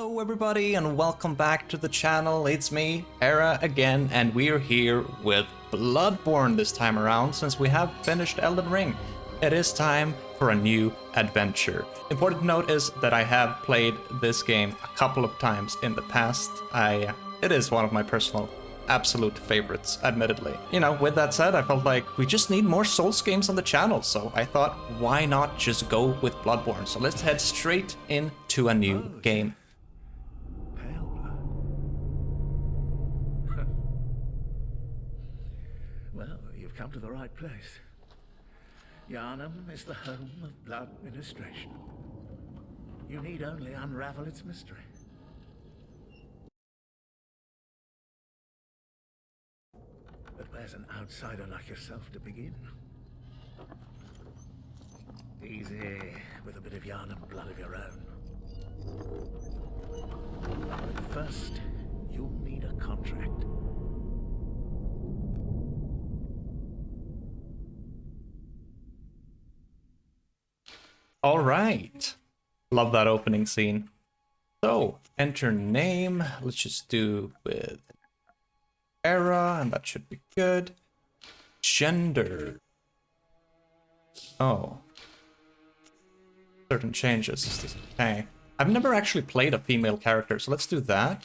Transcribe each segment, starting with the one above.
Hello everybody and welcome back to the channel. It's me, Era again, and we're here with Bloodborne this time around since we have finished Elden Ring. It is time for a new adventure. Important to note is that I have played this game a couple of times in the past. It is one of my personal absolute favorites, admittedly. You know, with that said, I felt like we just need more Souls games on the channel, so I thought, why not just go with Bloodborne? So let's head straight into a new game. Pale blood. Well, you've come to the right place. Yharnam is the home of blood ministration. You need only unravel its mystery. But where's an outsider like yourself to begin? Easy, with a bit of Yharnam blood of your own. But first, you'll need a contract. All right. Love that opening scene. So, enter name. Let's just do with Era, and that should be good. Gender. Oh. Certain changes. Okay. I've never actually played a female character, so let's do that.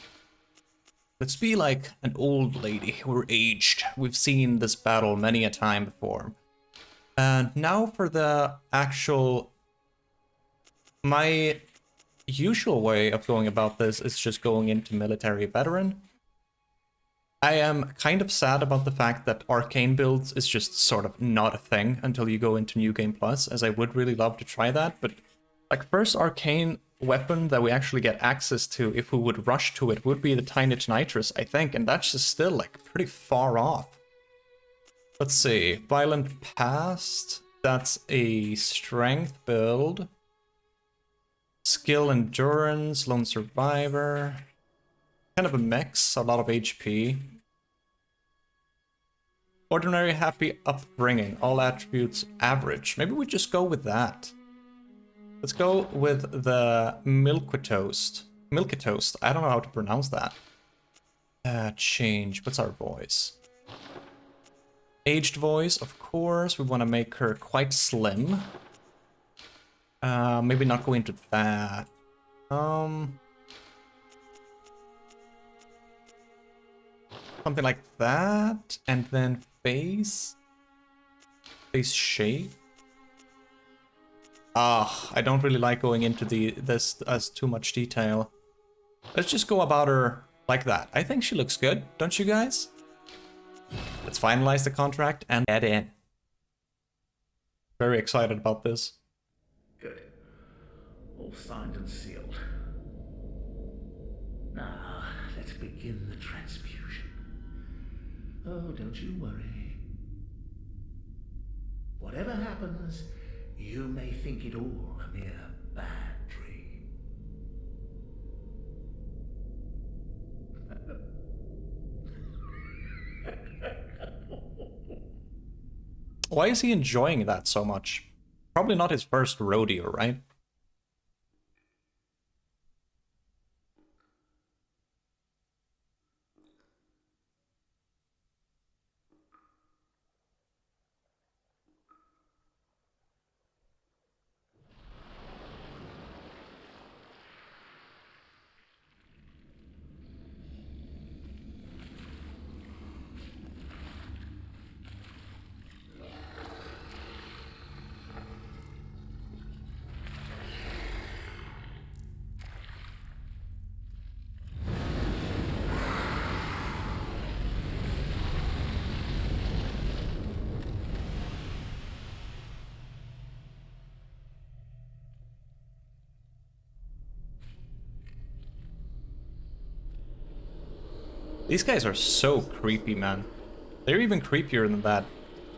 Let's be like an old lady. We're aged. We've seen this battle many a time before. And now for the actual... My usual way of going about this is just going into military veteran. I am kind of sad about the fact that arcane builds is just sort of not a thing until you go into New Game Plus, as I would really love to try that, but like first arcane weapon that we actually get access to if we would rush to it would be the Tynage Nitrous, I think, and that's just still like pretty far off. Let's see, Violent Past, that's a strength build. Skill Endurance, Lone Survivor. Kind of a mix, a lot of HP. Ordinary Happy Upbringing, all attributes average. Maybe we just go with that. Let's go with the Milquitoast. Milquitoast, I don't know how to pronounce that. Change, what's our voice? Aged voice, of course. We want to make her quite slim. Maybe not go into that. Something like that, and then face shape. I don't really like going into this as too much detail. Let's just go about her like that. I think she looks good, don't you guys? Let's finalize the contract and get in. Very excited about this. Good. All signed and sealed. Now, let's begin the transfusion. Oh, don't you worry. Whatever happens, you may think it all a mere bad dream. Why is he enjoying that so much? Probably not his first rodeo, right? These guys are so creepy, man. They're even creepier than that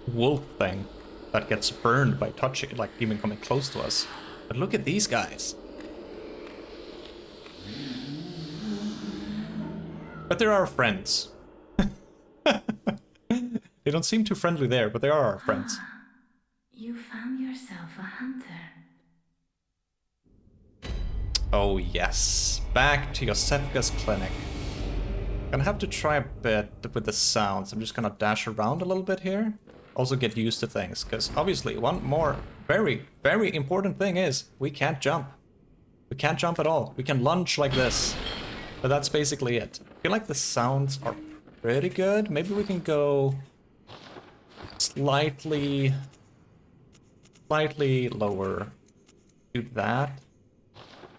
wolf thing that gets burned by touching, like even coming close to us. But look at these guys. But they're our friends. They don't seem too friendly there, but they are our friends. You found yourself a hunter. Oh yes, back to Yosefka's clinic. Gonna have to try a bit with the sounds. I'm just gonna dash around a little bit here. Also get used to things, because obviously one more very, very important thing is we can't jump. We can't jump at all. We can lunge like this, but that's basically it. I feel like the sounds are pretty good. Maybe we can go slightly lower. Do that.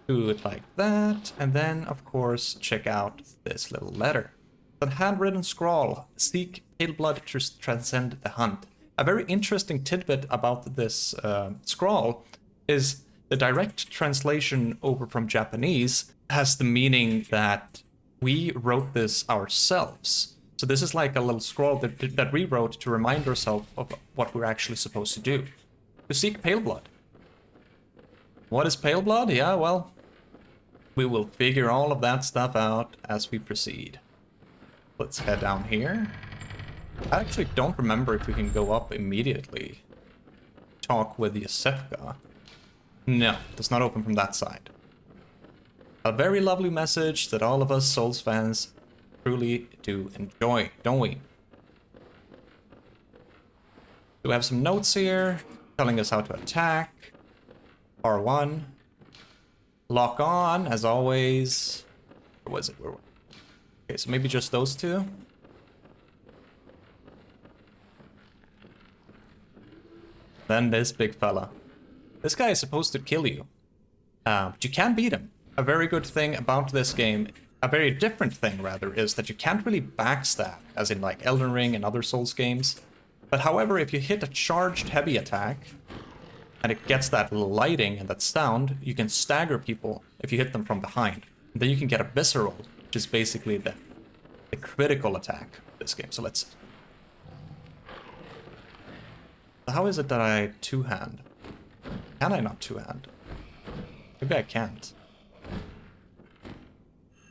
Do it like that, and then of course check out this little letter. The handwritten scrawl, seek pale blood to transcend the hunt. A very interesting tidbit about this scrawl is the direct translation over from Japanese has the meaning that we wrote this ourselves. So this is like a little scroll that we wrote to remind ourselves of what we're actually supposed to do. To seek pale blood. What is pale blood? Yeah, well, we will figure all of that stuff out as we proceed. Let's head down here. I actually don't remember if we can go up immediately. Talk with Yosefka. No, does not open from that side. A very lovely message that all of us Souls fans truly do enjoy, don't we? Do we have some notes here telling us how to attack? R1. Lock on, as always. Where was it? Okay, so maybe just those two. Then this big fella. This guy is supposed to kill you. But you can beat him. A very good thing about this game, a very different thing rather, is that you can't really backstab, as in like Elden Ring and other Souls games. But however, if you hit a charged heavy attack, and it gets that lighting and that sound, you can stagger people if you hit them from behind. And then you can get a visceral, which is basically the critical attack of this game. So let's... How is it that I two-hand? Can I not two-hand? Maybe I can't.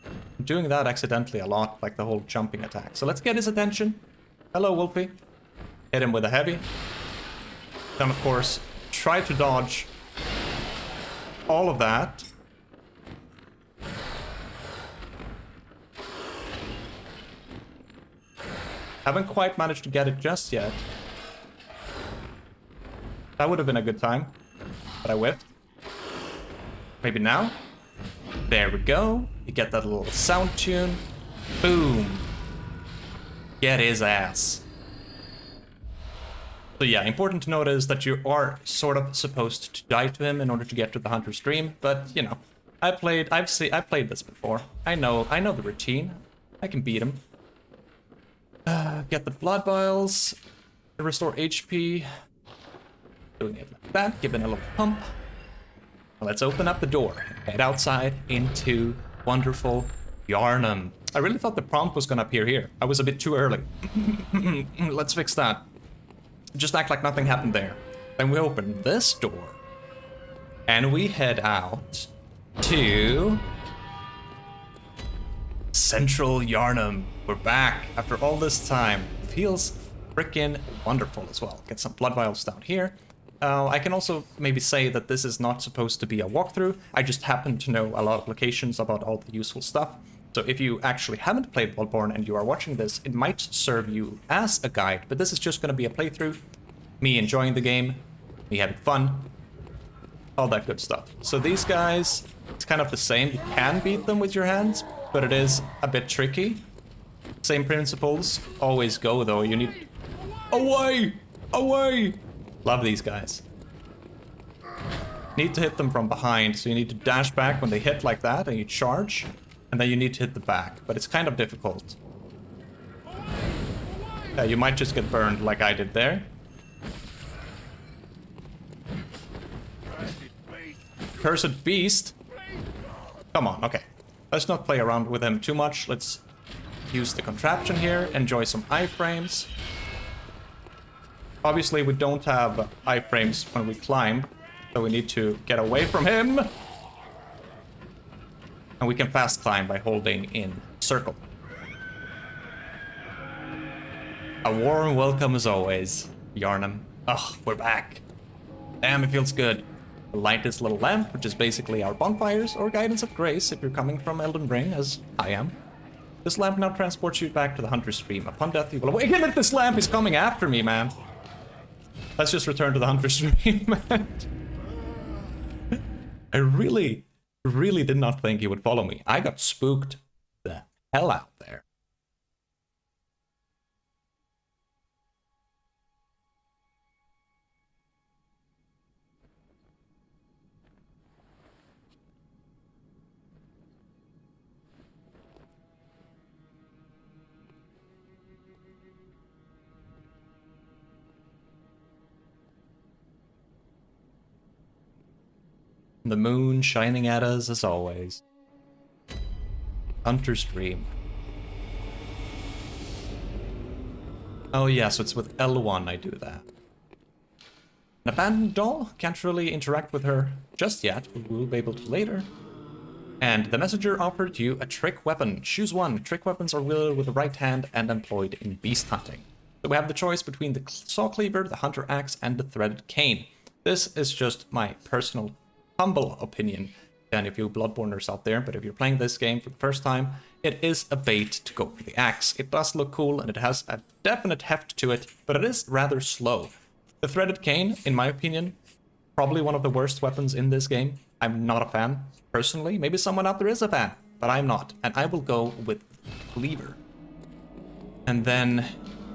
I'm doing that accidentally a lot, like the whole jumping attack. So let's get his attention. Hello, Wolfie. Hit him with a heavy. Then, of course, try to dodge all of that. Haven't quite managed to get it just yet. That would have been a good time, but I whiffed. Maybe now? There we go. You get that little sound tune. Boom. Get his ass. So yeah, important to note is that you are sort of supposed to die to him in order to get to the Hunter's Dream, but you know, I've played this before. I know the routine. I can beat him. Get the blood vials, restore HP. Doing it like that, giving a little pump. Let's open up the door, head outside into wonderful Yharnam. I really thought the prompt was gonna appear here. I was a bit too early. Let's fix that. Just act like nothing happened there. Then we open this door. And we head out to Central Yharnam. We're back after all this time. Feels freaking wonderful as well. Get some blood vials down here. I can also maybe say that this is not supposed to be a walkthrough. I just happen to know a lot of locations about all the useful stuff. So if you actually haven't played Bloodborne and you are watching this, it might serve you as a guide, but this is just going to be a playthrough. Me enjoying the game, me having fun, all that good stuff. So these guys, it's kind of the same. You can beat them with your hands, but it is a bit tricky. Same principles. Always go though. You need... Away! Away! Love these guys. Need to hit them from behind, so you need to dash back when they hit like that, and you charge. And then you need to hit the back, but it's kind of difficult. You might just get burned like I did there. Cursed beast. Come on, okay. Let's not play around with him too much. Let's use the contraption here, enjoy some iframes. Obviously, we don't have iframes when we climb, so we need to get away from him. And we can fast climb by holding in circle. A warm welcome as always, Yharnam. Ugh, we're back. Damn, it feels good. light this little lamp, which is basically our bonfires or guidance of grace if you're coming from Elden Ring, as I am. This lamp now transports you back to the Hunter's Stream. Upon death, you will awaken if this lamp is coming after me, man. Let's just return to the Hunter's Stream, man. I really did not think he would follow me. I got spooked the hell out there. The moon shining at us as always. Hunter's Dream. Oh yeah, so it's with L1 I do that. An abandoned doll? Can't really interact with her just yet, but we'll be able to later. And the messenger offered you a trick weapon. Choose one. Trick weapons are wielded with the right hand and employed in beast hunting. So we have the choice between the saw cleaver, the hunter axe, and the threaded cane. This is just my personal humble opinion, and if you Bloodborners out there, but if you're playing this game for the first time, it is a bait to go for the axe. It does look cool and it has a definite heft to it, but it is rather slow. The threaded cane, in my opinion, probably one of the worst weapons in this game. I'm not a fan, personally. Maybe someone out there is a fan, but I'm not, and I will go with cleaver. And then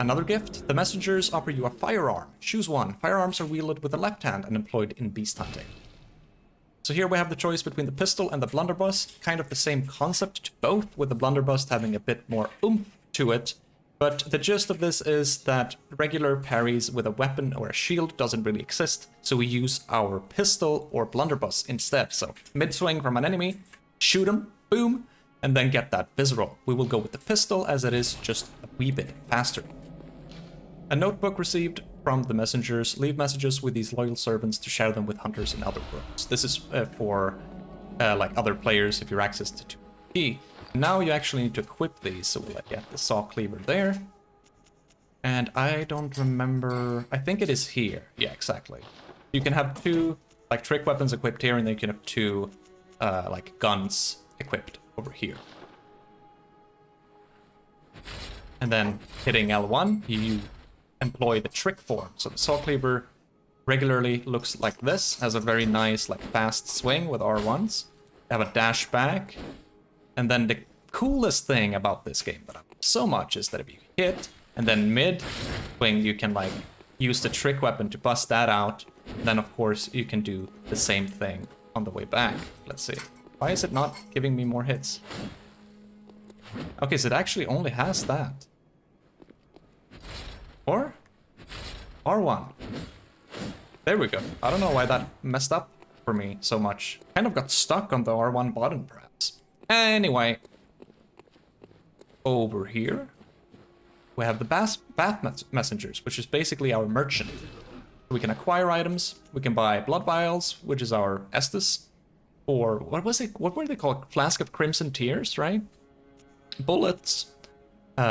another gift. The messengers offer you a firearm. Choose one. Firearms are wielded with the left hand and employed in beast hunting. So here we have the choice between the pistol and the blunderbuss, kind of the same concept to both, with the blunderbuss having a bit more oomph to it. But the gist of this is that regular parries with a weapon or a shield doesn't really exist, so we use our pistol or blunderbuss instead. So mid-swing from an enemy, shoot him, boom, and then get that visceral. We will go with the pistol as it is just a wee bit faster. A notebook received from the messengers. Leave messages with these loyal servants to share them with hunters in other worlds. This is for like other players if you're accessed to key. Now you actually need to equip these, so we'll get the saw cleaver there. And I don't remember, I think it is here. Yeah, exactly. You can have two like trick weapons equipped here, and then you can have two like guns equipped over here. And then hitting L1, you employ the trick form. So the saw cleaver regularly looks like this, has a very nice like fast swing with R1s. You have a dash back, and then the coolest thing about this game that I love so much is that if you hit and then mid swing, you can like use the trick weapon to bust that out. Then of course you can do the same thing on the way back. Let's see. Why is it not giving me more hits? Okay, so it actually only has that. Or R1. There we go. I don't know why that messed up for me so much. Kind of got stuck on the R1 button, perhaps. Anyway. Over here, we have the bath messengers, which is basically our merchant. We can acquire items. We can buy blood vials, which is our Estus. Or what was it? What were they called? Flask of Crimson Tears, right? Bullets.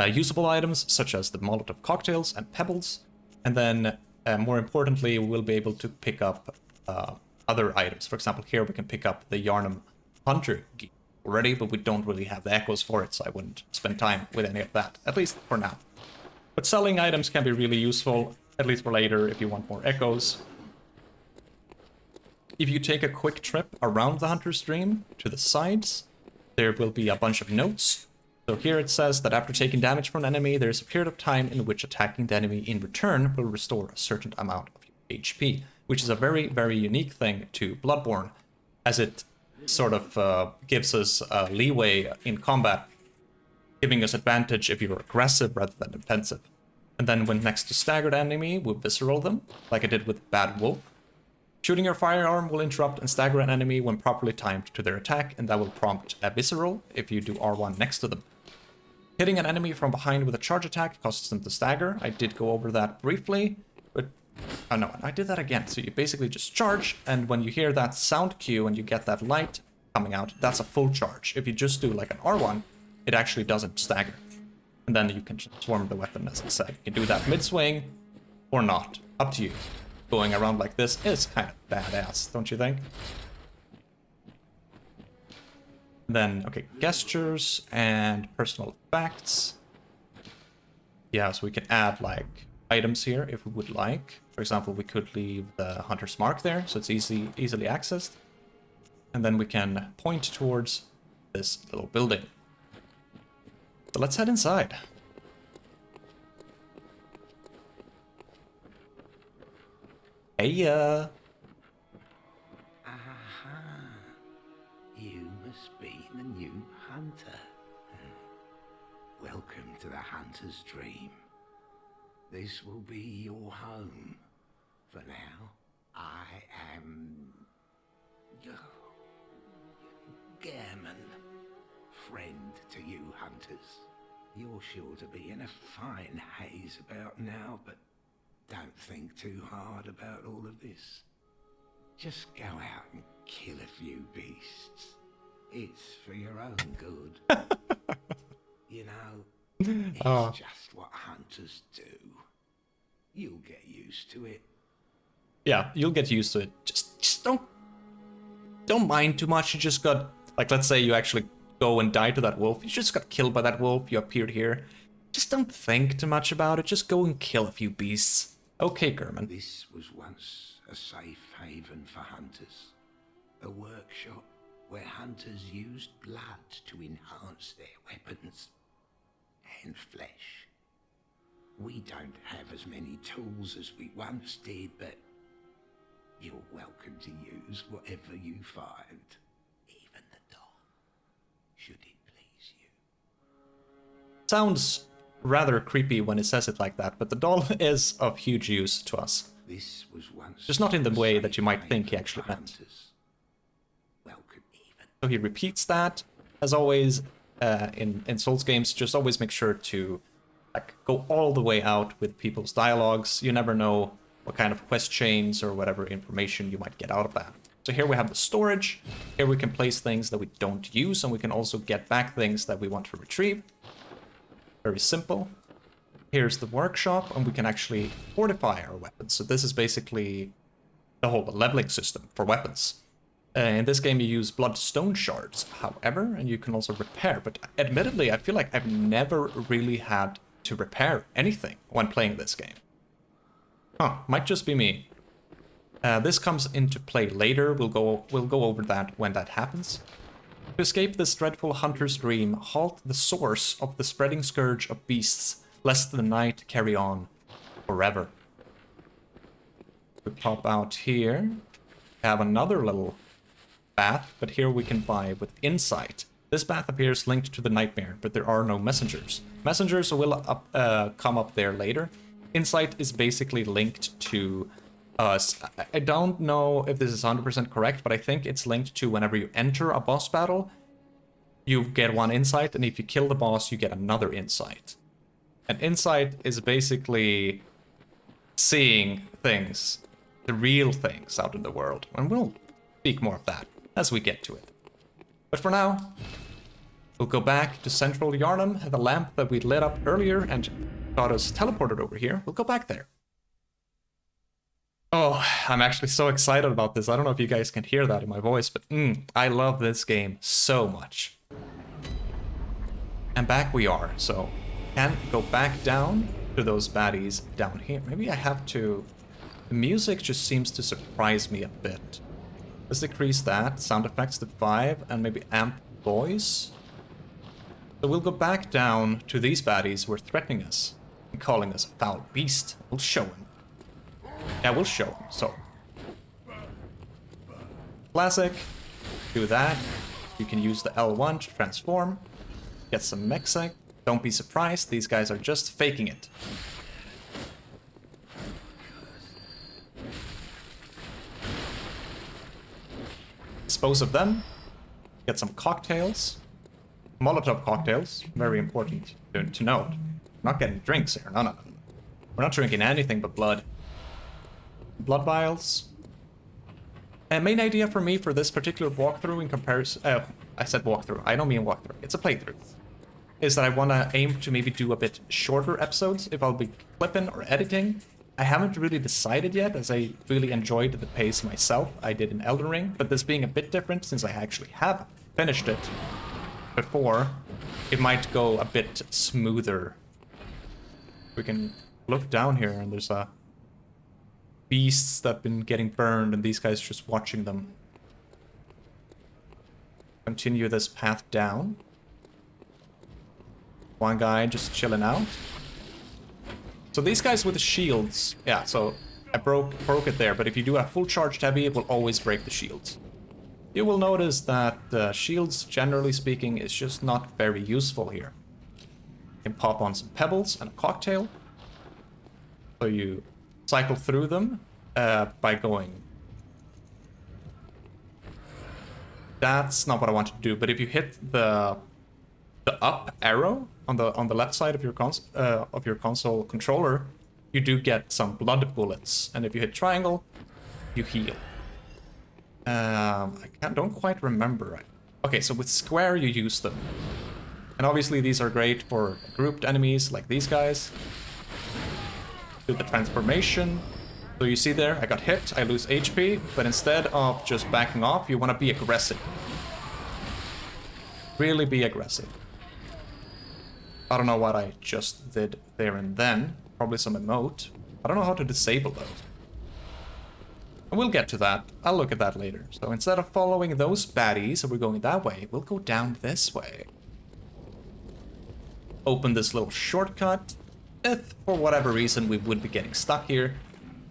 Usable items such as the Molotov cocktails and pebbles, and then more importantly we'll be able to pick up other items. For example, here we can pick up the Yharnam Hunter gear already, but we don't really have the echoes for it, so I wouldn't spend time with any of that, at least for now. But selling items can be really useful, at least for later if you want more echoes. If you take a quick trip around the Hunter's Dream to the sides, there will be a bunch of notes. So here it says that after taking damage from an enemy, there's a period of time in which attacking the enemy in return will restore a certain amount of HP, which is a very, very unique thing to Bloodborne, as it sort of gives us leeway in combat, giving us advantage if you're aggressive rather than defensive. And then when next to staggered enemy, we'll visceral them, like I did with Bad Wolf. Shooting your firearm will interrupt and stagger an enemy when properly timed to their attack, and that will prompt a visceral if you do R1 next to them. Hitting an enemy from behind with a charge attack causes them to stagger. I did go over that briefly, but oh no, I did that again. So you basically just charge, and when you hear that sound cue and you get that light coming out, that's a full charge. If you just do like an R1, it actually doesn't stagger. And then you can transform the weapon, as I said. You can do that mid-swing or not, up to you. going around like this is kind of badass, don't you think? Then, okay, gestures and personal effects. Yeah, so we can add, like, items here if we would like. For example, we could leave the hunter's mark there, so it's easily accessed. And then we can point towards this little building. So let's head inside. Hey, Aha! You must be the new hunter. Welcome to the hunter's dream. This will be your home. For now, I am... Gammon. Friend to you hunters. You're sure to be in a fine haze about now, but don't think too hard about all of this. Just go out and kill a few beasts. It's for your own good. You know, it's just what hunters do. You'll get used to it. yeah, you'll get used to it. Just don't mind too much. You just got, like, let's say you actually go and die to that wolf. You just got killed by that wolf. You appeared here. Just don't think too much about it. Just go and kill a few beasts. Okay, German. This was once a safe haven for hunters. A workshop where hunters used blood to enhance their weapons and flesh. We don't have as many tools as we once did, but you're welcome to use whatever you find. Even the doll, should it please you. Sounds rather creepy when it says it like that, but the doll is of huge use to us. This was once Just not in the a way that safe you might think he haven actually for meant. hunters. Welcome even. So he repeats that. As always, in Souls games, just always make sure to, like, go all the way out with people's dialogues. You never know what kind of quest chains or whatever information you might get out of that. So here we have the storage. Here we can place things that we don't use, and we can also get back things that we want to retrieve. Very simple. Here's the workshop, and we can actually fortify our weapons. So this is basically the whole leveling system for weapons. In this game, you use bloodstone shards, however, and you can also repair. But admittedly, I feel like I've never really had to repair anything when playing this game. Huh, might just be me. This comes into play later. We'll go over that when that happens. To escape this dreadful hunter's dream, halt the source of the spreading scourge of beasts, lest the night carry on forever. We pop out here. We have another little bath, but here we can buy with insight. This bath appears linked to the nightmare, but there are no messengers. Messengers will come up there later. Insight is basically linked to us. I don't know if this is 100% correct, but I think it's linked to whenever you enter a boss battle, you get one insight, and if you kill the boss, you get another insight. And insight is basically seeing things, the real things out in the world, and we'll speak more of that as we get to it. But for now, we'll go back to central Yharnam, the lamp that we lit up earlier and got us teleported over here. We'll go back there. Oh, I'm actually so excited about this. I don't know if you guys can hear that in my voice, but I love this game so much. And back we are, so can go back down to those baddies down here. Maybe I have to... The music just seems to surprise me a bit. Let's decrease that. Sound effects to 5 and maybe amp voice. So we'll go back down to these baddies who are threatening us and calling us a foul beast. We'll show him. Yeah, we'll show him. So, classic. Do that. You can use the L1 to transform. Get some mecha. Don't be surprised. These guys are just faking it. Dispose of them. Get some cocktails. Molotov cocktails. Very important to note. We're not getting drinks here. No. We're not drinking anything but blood. Blood vials. Main idea for me for this particular walkthrough in comparison... I said walkthrough. I don't mean walkthrough. It's a playthrough. Is that I want to aim to maybe do a bit shorter episodes if I'll be clipping or editing. I haven't really decided yet, as I really enjoyed the pace myself I did in Elden Ring, but this being a bit different since I actually have finished it before, it might go a bit smoother. We can look down here and there's beasts that have been getting burned and these guys just watching them. Continue this path down. One guy just chilling out. So these guys with the shields, yeah, so I broke it there, but if you do a full charged heavy, it will always break the shields. You will notice that shields, generally speaking, is just not very useful here. You can pop on some pebbles and a cocktail. So you cycle through them by going. That's not what I want to do, but if you hit the up arrow on the left side of your console controller, you do get some blood bullets, and if you hit triangle, you heal. Don't quite remember. Okay, so with square you use them, and obviously these are great for grouped enemies like these guys. Do the transformation. So you see there, I got hit, I lose HP, but instead of just backing off, you want to be aggressive. Really be aggressive. I don't know what I just did there and then. Probably some emote. I don't know how to disable those. And we'll get to that. I'll look at that later. So instead of following those baddies, and we're going that way, we'll go down this way. Open this little shortcut. If, for whatever reason, we would be getting stuck here,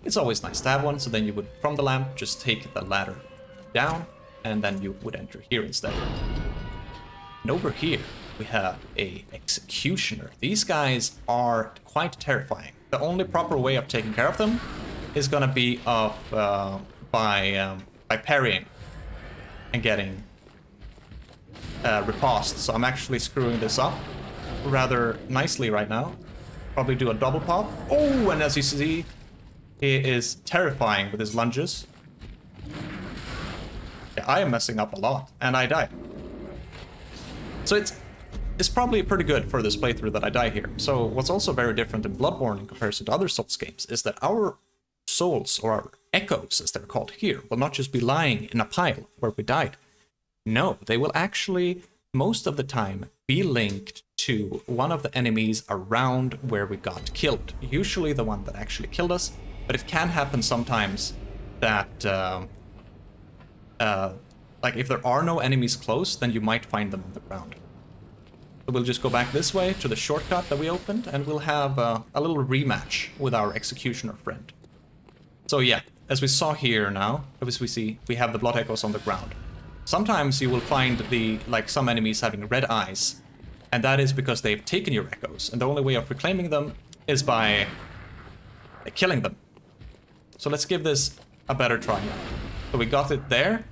it's always nice to have one, so then you would, from the lamp, just take the ladder down, and then you would enter here instead. And over here, we have a executioner. These guys are quite terrifying. The only proper way of taking care of them is gonna be by parrying and getting riposte. So I'm actually screwing this up rather nicely right now. Probably do a double pop. Oh, and as you see, he is terrifying with his lunges. Yeah, I am messing up a lot, and I die. So it's probably pretty good for this playthrough that I die here. So what's also very different in Bloodborne in comparison to other Souls games is that our souls, or our echoes as they're called here, will not just be lying in a pile where we died. No, they will actually, most of the time, be linked to one of the enemies around where we got killed. Usually the one that actually killed us, but it can happen sometimes that, like if there are no enemies close, then you might find them on the ground. So we'll just go back this way to the shortcut that we opened, and we'll have a little rematch with our executioner friend. So yeah, as we saw here now, as we see, we have the blood echoes on the ground. Sometimes you will find some enemies having red eyes, and that is because they've taken your echoes, and the only way of reclaiming them is by killing them. So let's give this a better try now. So we got it there,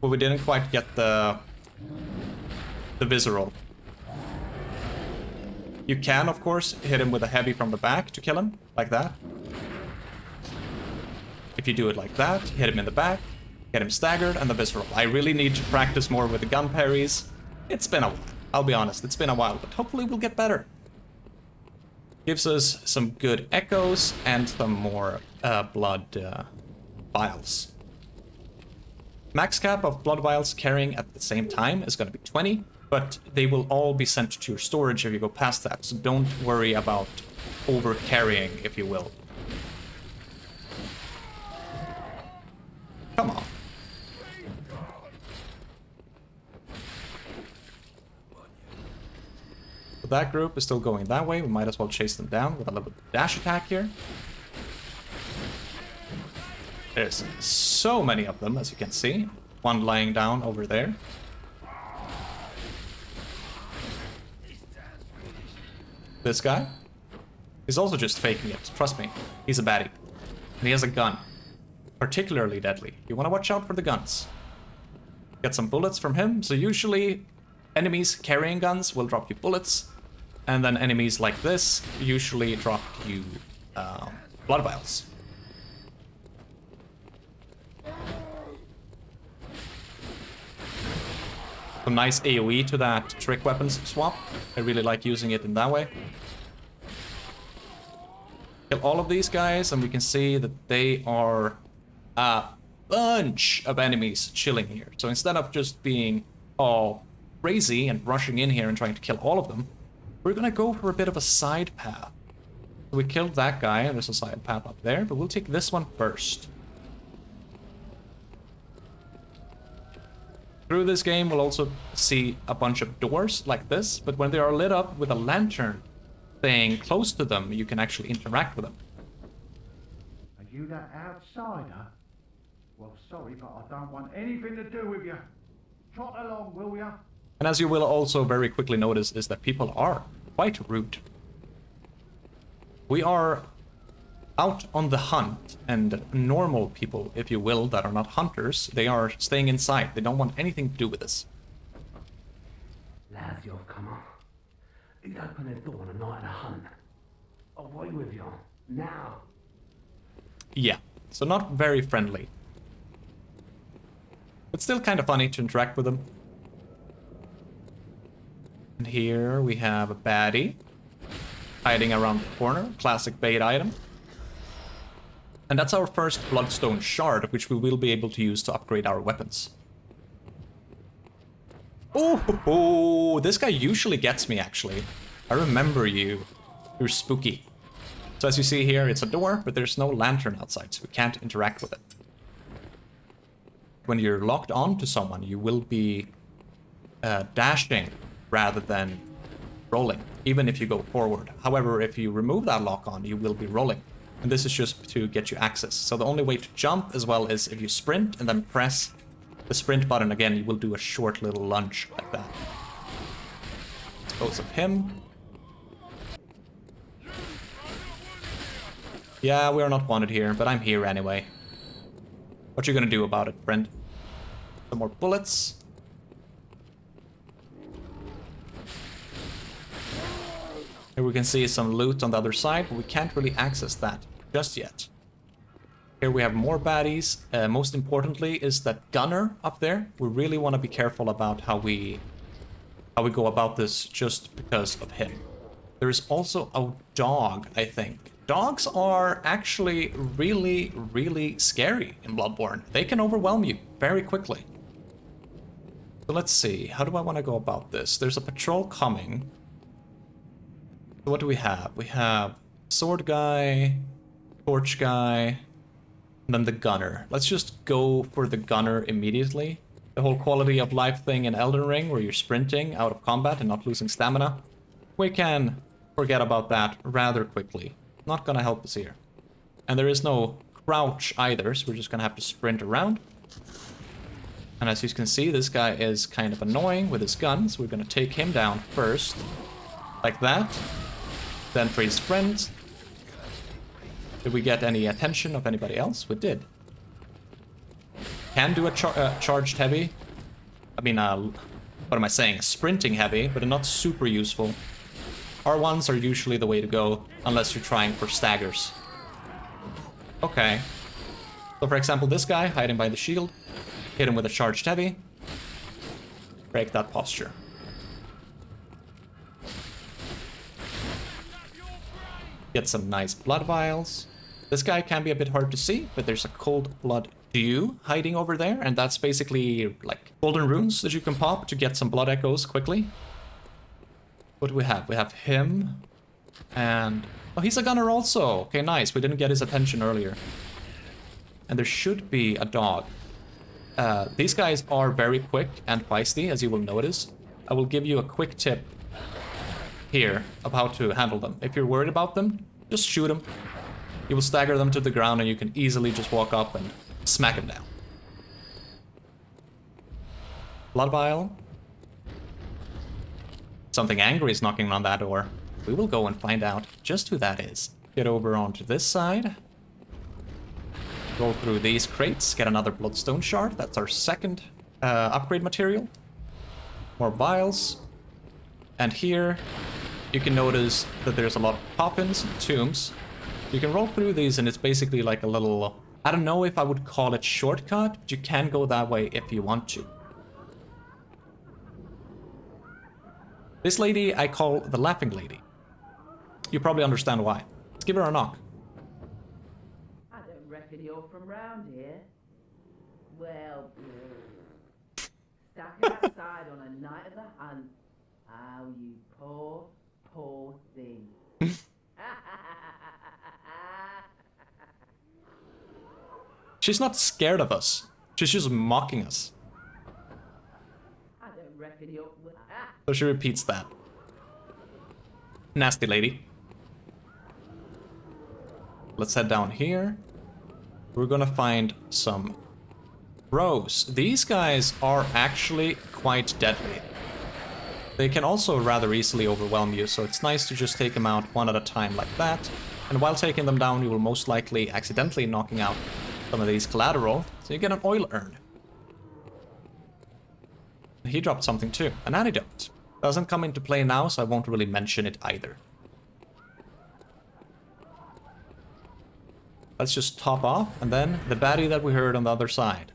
but we didn't quite get the visceral. You can, of course, hit him with a heavy from the back to kill him, like that. If you do it like that, hit him in the back, get him staggered, and the visceral. I really need to practice more with the gun parries. It's been a while, I'll be honest, it's been a while, but hopefully we'll get better. Gives us some good echoes and some more blood vials. Max cap of blood vials carrying at the same time is going to be 20, but they will all be sent to your storage if you go past that, so don't worry about over-carrying, if you will. Come on. So that group is still going that way, we might as well chase them down with a little dash attack here. There's so many of them, as you can see. One lying down over there. This guy is also just faking it, trust me. He's a baddie. And he has a gun. Particularly deadly. You want to watch out for the guns. Get some bullets from him. So usually enemies carrying guns will drop you bullets. And then enemies like this usually drop you blood vials. Some nice AoE to that trick weapons swap. I really like using it in that way. Kill all of these guys, and we can see that they are a bunch of enemies chilling here. So instead of just being all crazy and rushing in here and trying to kill all of them, we're gonna go for a bit of a side path. So we killed that guy, and there's a side path up there, but we'll take this one first. Through this game, we'll also see a bunch of doors like this, but when they are lit up with a lantern thing close to them, you can actually interact with them. Are you that outsider? Well, sorry, but I don't want anything to do with you. Trot along, will ya? And as you will also very quickly notice, is that people are quite rude. We are out on the hunt, and normal people, if you will, that are not hunters, they are staying inside. They don't want anything to do with us. Lads, you've come on. He'd open the door on a night of a hunt. Away with you. Now. Yeah, so not very friendly. But still kind of funny to interact with them. And here we have a baddie hiding around the corner, classic bait item. And that's our first Bloodstone shard, which we will be able to use to upgrade our weapons. Oh, this guy usually gets me, actually. I remember you. You're spooky. So as you see here, it's a door, but there's no lantern outside, so we can't interact with it. When you're locked on to someone, you will be dashing rather than rolling, even if you go forward. However, if you remove that lock on, you will be rolling. And this is just to get you access. So the only way to jump as well is if you sprint and then press the sprint button again, you will do a short little lunge like that. Dispose of him. Yeah, we are not wanted here, but I'm here anyway. What you gonna do about it, friend? Some more bullets. Here we can see some loot on the other side, but we can't really access that just yet. Here we have more baddies. Most importantly is that gunner up there. We really want to be careful about how we go about this just because of him. There is also a dog, I think. Dogs are actually really, really scary in Bloodborne. They can overwhelm you very quickly. So let's see, how do I want to go about this? There's a patrol coming. So what do we have? We have sword guy, torch guy, and then the gunner. Let's just go for the gunner immediately. The whole quality of life thing in Elden Ring, where you're sprinting out of combat and not losing stamina, we can forget about that rather quickly. Not gonna help us here. And there is no crouch either, so we're just gonna have to sprint around. And as you can see, this guy is kind of annoying with his gun, so we're gonna take him down first. Like that. Then for his friends. Did we get any attention of anybody else? We did. Can do a charged heavy. I mean, what am I saying? A sprinting heavy, but not super useful. R1s are usually the way to go, unless you're trying for staggers. Okay. So for example, this guy hiding by the shield, hit him with a charged heavy, break that posture. Get some nice blood vials. This guy can be a bit hard to see, but there's a cold blood dew hiding over there, and that's basically like golden runes that you can pop to get some blood echoes quickly. What do we have? We have him, and oh, he's a gunner also. Okay, nice. We didn't get his attention earlier. And there should be a dog. These guys are very quick and feisty, as you will notice. I will give you a quick tip here of how to handle them. If you're worried about them, just shoot them. You will stagger them to the ground, and you can easily just walk up and smack them down. Blood vial. Something angry is knocking on that door. We will go and find out just who that is. Get over onto this side. Go through these crates, get another bloodstone shard. That's our second upgrade material. More vials. And here, you can notice that there's a lot of coffins and tombs. You can roll through these, and it's basically like a little... I don't know if I would call it shortcut, but you can go that way if you want to. This lady I call the Laughing Lady. You probably understand why. Let's give her a knock. you're from round here. Well, stuck outside on a night of the hunt. Oh, you poor, poor thing. She's not scared of us. She's just mocking us. I don't reckon you're... So she repeats that. Nasty lady. Let's head down here. We're gonna find some crows. These guys are actually quite deadly. They can also rather easily overwhelm you, so it's nice to just take them out one at a time like that. And while taking them down, you will most likely accidentally knocking out some of these collateral, so you get an oil urn. He dropped something too, an antidote. Doesn't come into play now, so I won't really mention it either. Let's just top off, and then the baddie that we heard on the other side.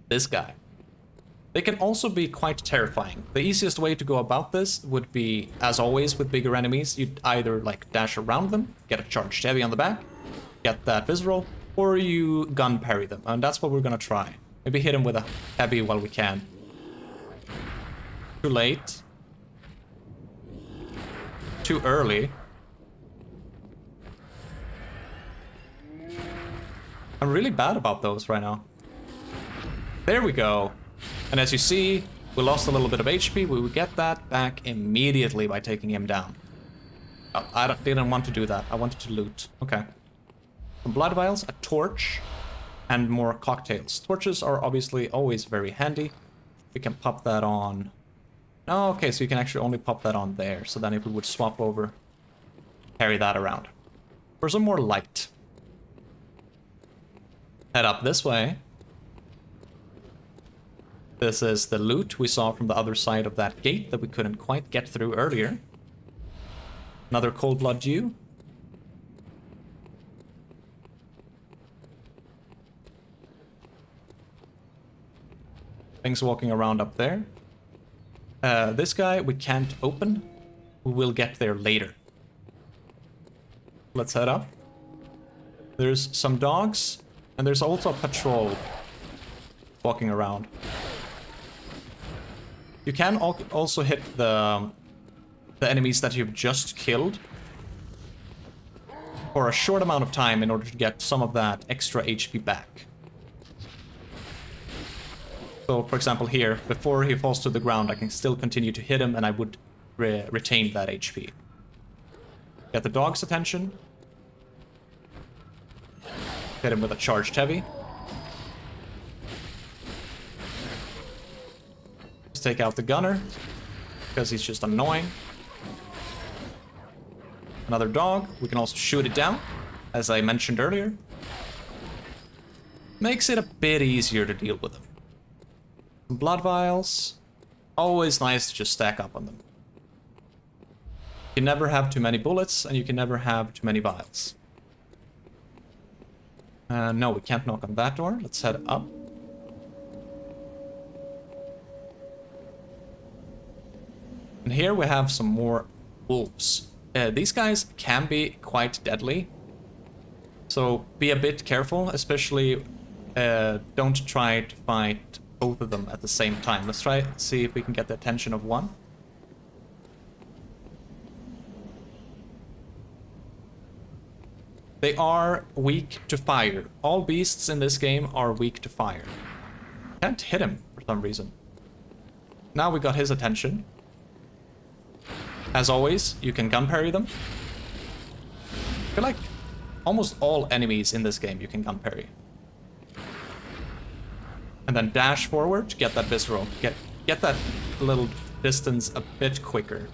This guy. They can also be quite terrifying. The easiest way to go about this would be, as always with bigger enemies, you'd either like dash around them, get a charged heavy on the back, get that visceral, or you gun parry them, and that's what we're gonna try. Maybe hit him with a heavy while we can. Too late. Too early. I'm really bad about those right now. There we go. And as you see, we lost a little bit of HP. We will get that back immediately by taking him down. Oh, didn't want to do that. I wanted to loot. Okay. Some blood vials, a torch, and more cocktails. Torches are obviously always very handy. We can pop that on. Oh, okay, so you can actually only pop that on there. So then if we would swap over, carry that around. For some more light. Head up this way. This is the loot we saw from the other side of that gate that we couldn't quite get through earlier. Another cold blood dew. Things walking around up there. This guy we can't open. We will get there later. Let's head up. There's some dogs, and there's also a patrol walking around. You can also hit the enemies that you've just killed for a short amount of time in order to get some of that extra HP back. So, for example, here, before he falls to the ground, I can still continue to hit him, and I would retain that HP. Get the dog's attention. Hit him with a charged heavy. Let's take out the gunner, because he's just annoying. Another dog. We can also shoot it down, as I mentioned earlier. Makes it a bit easier to deal with them. Some blood vials. Always nice to just stack up on them. You can never have too many bullets, and you can never have too many vials. No, we can't knock on that door. Let's head up. And here we have some more wolves. These guys can be quite deadly. So be a bit careful, especially don't try to fight both of them at the same time. Let's try see if we can get the attention of one. They are weak to fire. All beasts in this game are weak to fire. Can't hit him for some reason. Now we got his attention. As always, you can gun parry them. I feel like almost all enemies in this game you can gun parry. And then dash forward to get that visceral. Get that little distance a bit quicker.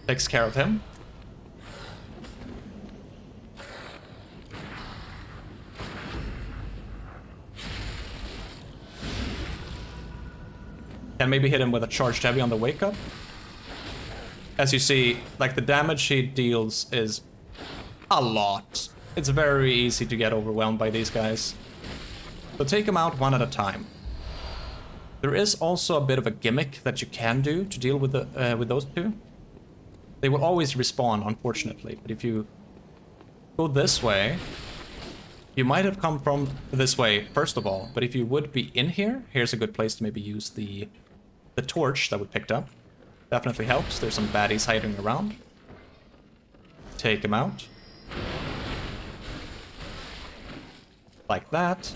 Takes care of him. Can maybe hit him with a charged heavy on the wake up. As you see, like the damage he deals is a lot. It's very easy to get overwhelmed by these guys. So take them out one at a time. There is also a bit of a gimmick that you can do to deal with those two. They will always respawn, unfortunately, but if you go this way, You might have come from this way, first of all, but if you would be in here, here's a good place to maybe use the torch that we picked up. Definitely helps. There's some baddies hiding around. Take them out. Like that.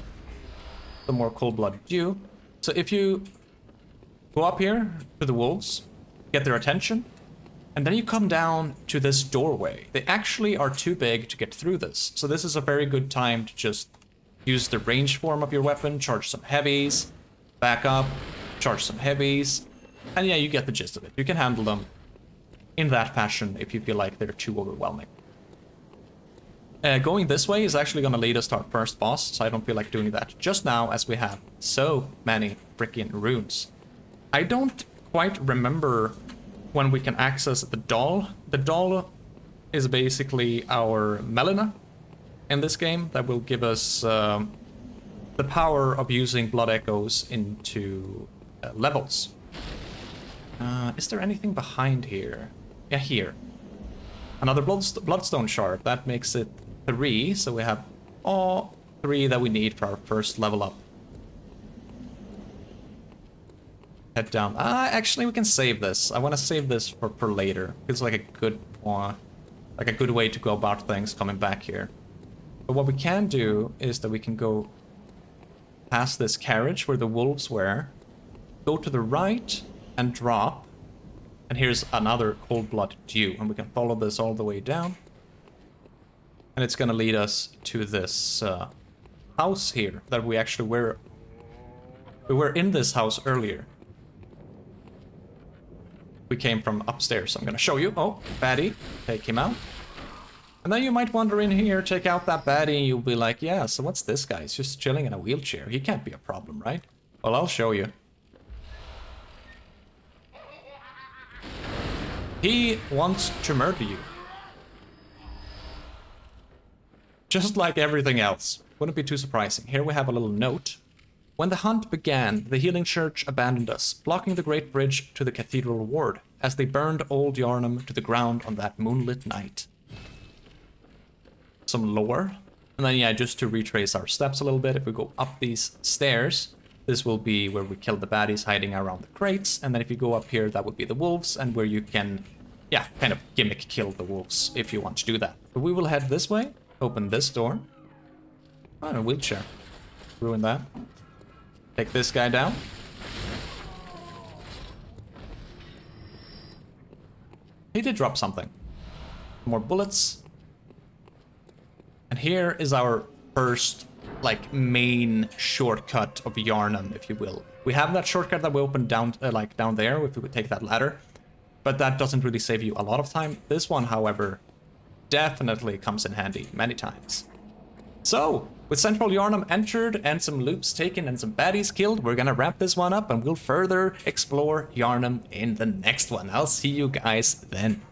Some more cold blood dew. So if you go up here to the wolves, get their attention, and then you come down to this doorway. They actually are too big to get through this. So this is a very good time to just use the range form of your weapon, charge some heavies, back up, charge some heavies, and yeah, you get the gist of it. You can handle them in that fashion if you feel like they're too overwhelming. Going this way is actually going to lead us to our first boss, so I don't feel like doing that just now as we have so many freaking runes. I don't quite remember when we can access the doll. The doll is basically our Melina in this game that will give us the power of using blood echoes into levels. Is there anything behind here? Yeah, here. Another bloodstone shard. That makes it 3, so we have all 3 that we need for our first level up. Head down. Actually, we can save this. I want to save this for later. It's like a good way to go about things coming back here. But what we can do is that we can go past this carriage where the wolves were, go to the right and drop, and here's another cold blood dew, and we can follow this all the way down, and it's gonna lead us to this house here that we actually were. We were in this house earlier. We came from upstairs, so I'm gonna show you. Oh, baddie, take him out. And then you might wander in here, take out that baddie, and you'll be like, yeah, so what's this guy? He's just chilling in a wheelchair. He can't be a problem, right? Well, I'll show you. He wants to murder you. Just like everything else. Wouldn't be too surprising. Here we have a little note. When the hunt began, the healing church abandoned us, blocking the great bridge to the cathedral ward, as they burned old Yharnam to the ground on that moonlit night. Some lore. And then, yeah, just to retrace our steps a little bit, if we go up these stairs, this will be where we kill the baddies hiding around the crates, and then if you go up here, that would be the wolves, and where you can, yeah, kind of gimmick kill the wolves if you want to do that. But we will head this way, open this door. Oh, a wheelchair. Ruin that. Take this guy down. He did drop something. More bullets. And here is our first, like, main shortcut of Yharnam, if you will. We have that shortcut that we opened down, like, down there, if we would take that ladder. But that doesn't really save you a lot of time. This one, however, definitely comes in handy many times. So, with Central Yharnam entered and some loops taken and some baddies killed, we're gonna wrap this one up and we'll further explore Yharnam in the next one. I'll see you guys then.